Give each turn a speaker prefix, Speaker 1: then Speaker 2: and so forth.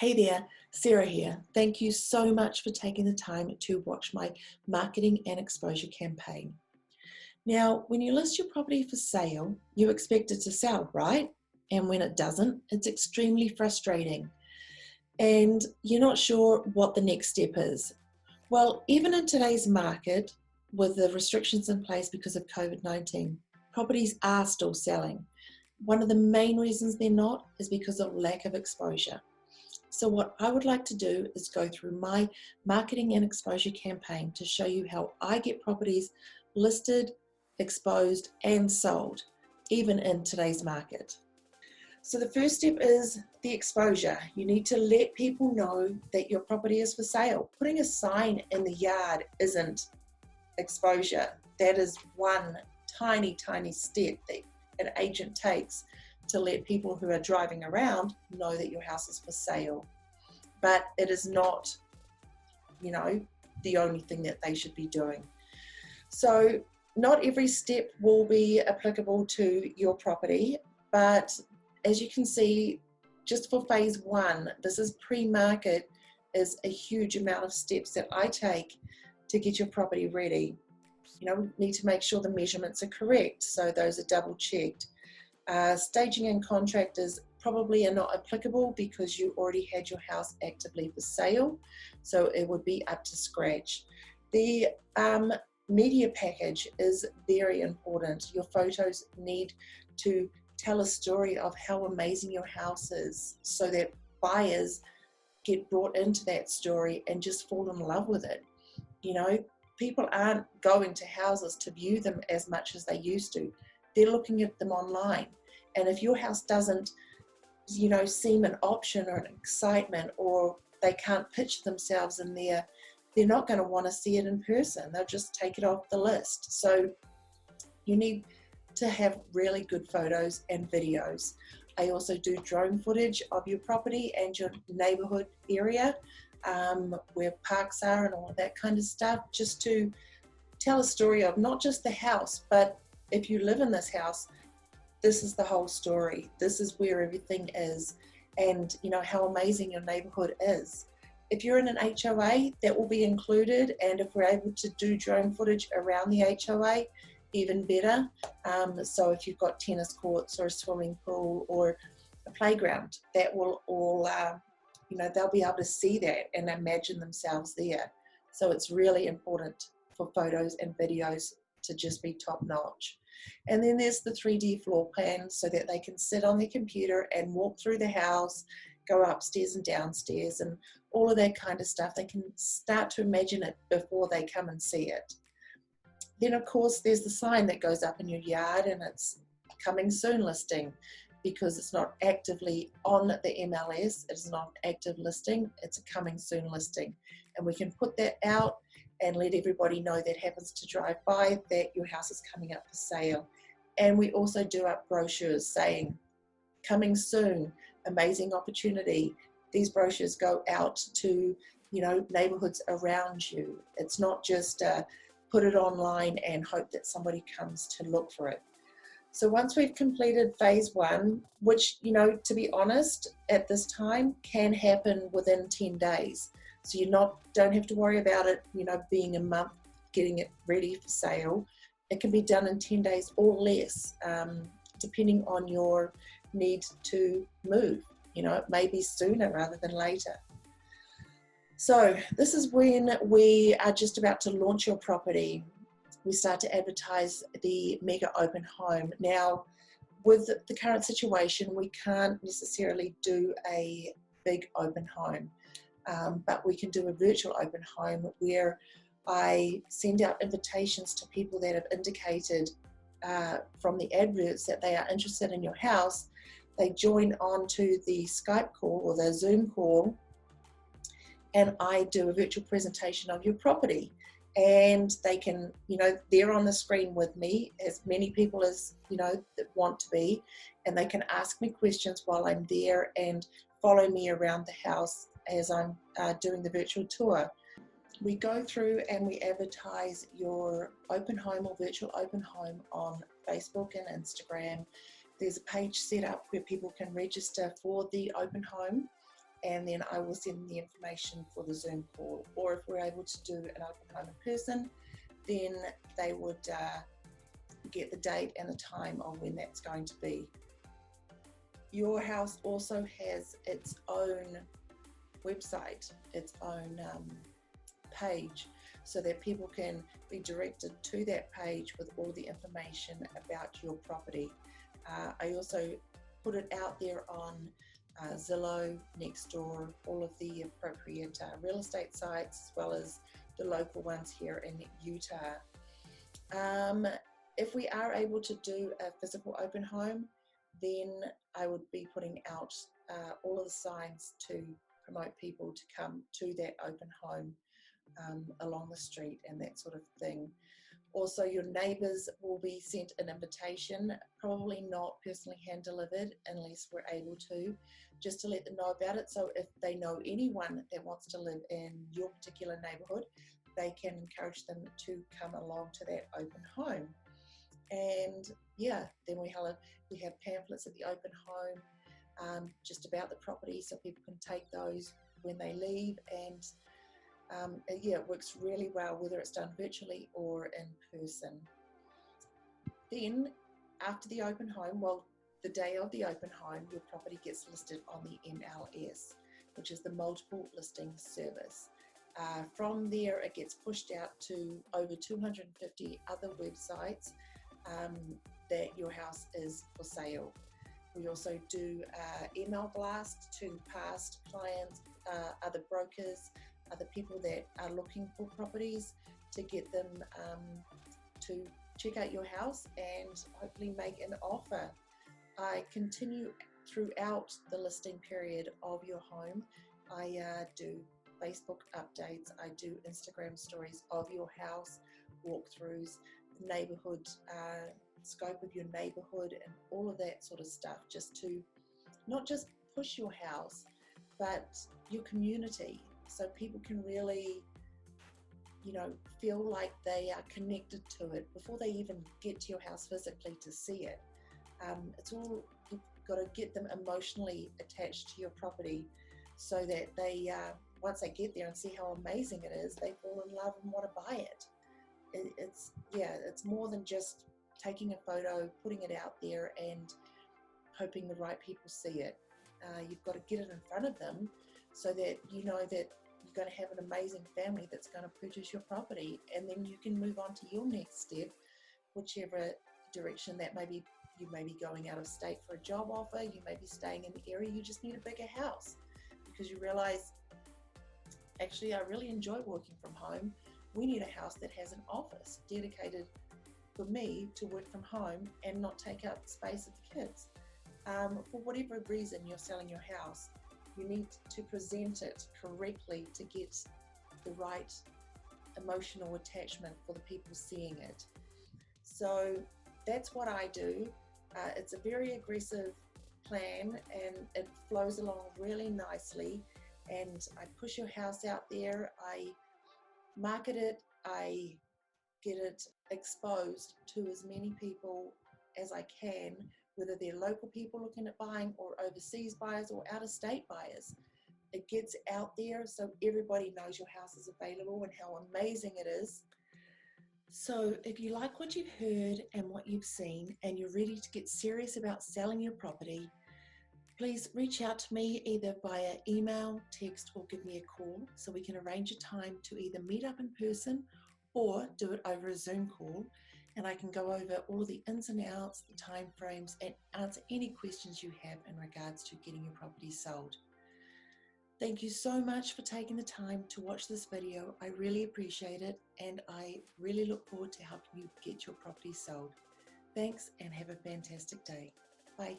Speaker 1: Hey there, Sarah here. Thank you so much for taking the time to watch my marketing and exposure campaign. Now, when you list your property for sale, you expect it to sell, right? And when it doesn't, it's extremely frustrating. And you're not sure what the next step is. Well, even in today's market, with the restrictions in place because of COVID-19, properties are still selling. One of the main reasons they're not is because of lack of exposure. So what I would like to do is go through my marketing and exposure campaign to show you how I get properties listed, exposed, and sold, even in today's market. So the first step is the exposure. You need to let people know that your property is for sale. Putting a sign in the yard isn't exposure. That is one tiny, tiny step that an agent takes to let people who are driving around know that your house is for sale. But it is not, the only thing that they should be doing. So not every step will be applicable to your property, but as you can see, just for phase one, this is pre-market, is a huge amount of steps that I take to get your property ready. We need to make sure the measurements are correct, so those are double checked. Staging and contractors probably are not applicable because you already had your house actively for sale, so it would be up to scratch. The media package is very important. Your photos need to tell a story of how amazing your house is so that buyers get brought into that story and just fall in love with it. People aren't going to houses to view them as much as they used to. They're looking at them online. And if your house doesn't, seem an option or an excitement, or they can't picture themselves in there, they're not going to want to see it in person. They'll just take it off the list. So you need to have really good photos and videos. I also do drone footage of your property and your neighborhood area, where parks are and all of that kind of stuff, just to tell a story of not just the house, but if you live in this house, this is the whole story. This is where everything is, and how amazing your neighborhood is. If you're in an HOA, that will be included, and if we're able to do drone footage around the HOA, even better. So if you've got tennis courts or a swimming pool or a playground, that will all, they'll be able to see that and imagine themselves there. So it's really important for photos and videos to just be top notch. And then there's the 3D floor plan so that they can sit on their computer and walk through the house, go upstairs and downstairs and all of that kind of stuff. They can start to imagine it before they come and see it. Then of course there's the sign that goes up in your yard, and it's coming soon listing, because it's not actively on the MLS, it's not an active listing, it's a coming soon listing. And we can put that out and let everybody know that happens to drive by that your house is coming up for sale. And we also do up brochures saying, coming soon, amazing opportunity. These brochures go out to, neighborhoods around you. It's not just put it online and hope that somebody comes to look for it. So once we've completed phase one, which, to be honest, at this time can happen within 10 days. So you don't have to worry about it, being a month, getting it ready for sale. It can be done in 10 days or less, depending on your need to move. It may be sooner rather than later. So this is when we are just about to launch your property. We start to advertise the mega open home. Now, with the current situation, we can't necessarily do a big open home, but we can do a virtual open home where I send out invitations to people that have indicated from the adverts that they are interested in your house. They join on to the Skype call or the Zoom call, and I do a virtual presentation of your property. And they can, they're on the screen with me, as many people as, that want to be, and they can ask me questions while I'm there and follow me around the house as I'm doing the virtual tour. We go through and we advertise your open home or virtual open home on Facebook and Instagram. There's a page set up where people can register for the open home, and then I will send them the information for the Zoom call. Or if we're able to do an open home in person, then they would get the date and the time of when that's going to be. Your house also has its own website, its own page, so that people can be directed to that page with all the information about your property. I also put it out there on Zillow, Nextdoor, all of the appropriate real estate sites, as well as the local ones here in Utah. If we are able to do a physical open home, then I would be putting out all of the signs to promote people to come to that open home along the street and that sort of thing. Also, your neighbours will be sent an invitation, probably not personally hand delivered unless we're able to, just to let them know about it. So if they know anyone that wants to live in your particular neighbourhood, they can encourage them to come along to that open home. And yeah, then we have pamphlets at the open home just about the property, so people can take those when they leave. And yeah, it works really well whether it's done virtually or in person. Then after the open home, well, the day of the open home, your property gets listed on the MLS, which is the Multiple Listing Service. From there, it gets pushed out to over 250 other websites that your house is for sale. We also do email blasts to past clients, other brokers, other people that are looking for properties, to get them to check out your house and hopefully make an offer. I continue throughout the listing period of your home. I do Facebook updates, I do Instagram stories of your house, walkthroughs, neighborhood scope of your neighborhood, and all of that sort of stuff, just to not just push your house, but your community, so people can really, feel like they are connected to it before they even get to your house physically to see it. It's all, you've got to get them emotionally attached to your property, so that they, once they get there and see how amazing it is, they fall in love and want to buy it. It's more than just taking a photo, putting it out there and hoping the right people see it. You've got to get it in front of them so that you know that you're going to have an amazing family that's going to purchase your property, and then you can move on to your next step, whichever direction that may be. You may be going out of state for a job offer, you may be staying in the area, you just need a bigger house because you realize, actually, I really enjoy working from home. We need a house that has an office dedicated for me to work from home and not take up the space of the kids. For whatever reason you're selling your house, you need to present it correctly to get the right emotional attachment for the people seeing it. So that's what I do. It's a very aggressive plan and it flows along really nicely, and I push your house out there, I market it, I get it exposed to as many people as I can, whether they're local people looking at buying or overseas buyers or out-of-state buyers. It gets out there so everybody knows your house is available and how amazing it is. So if you like what you've heard and what you've seen and you're ready to get serious about selling your property, please reach out to me either via email, text, or give me a call so we can arrange a time to either meet up in person or do it over a Zoom call, and I can go over all of the ins and outs, the time frames, and answer any questions you have in regards to getting your property sold. Thank you so much for taking the time to watch this video. I really appreciate it, and I really look forward to helping you get your property sold. Thanks, and have a fantastic day. Bye.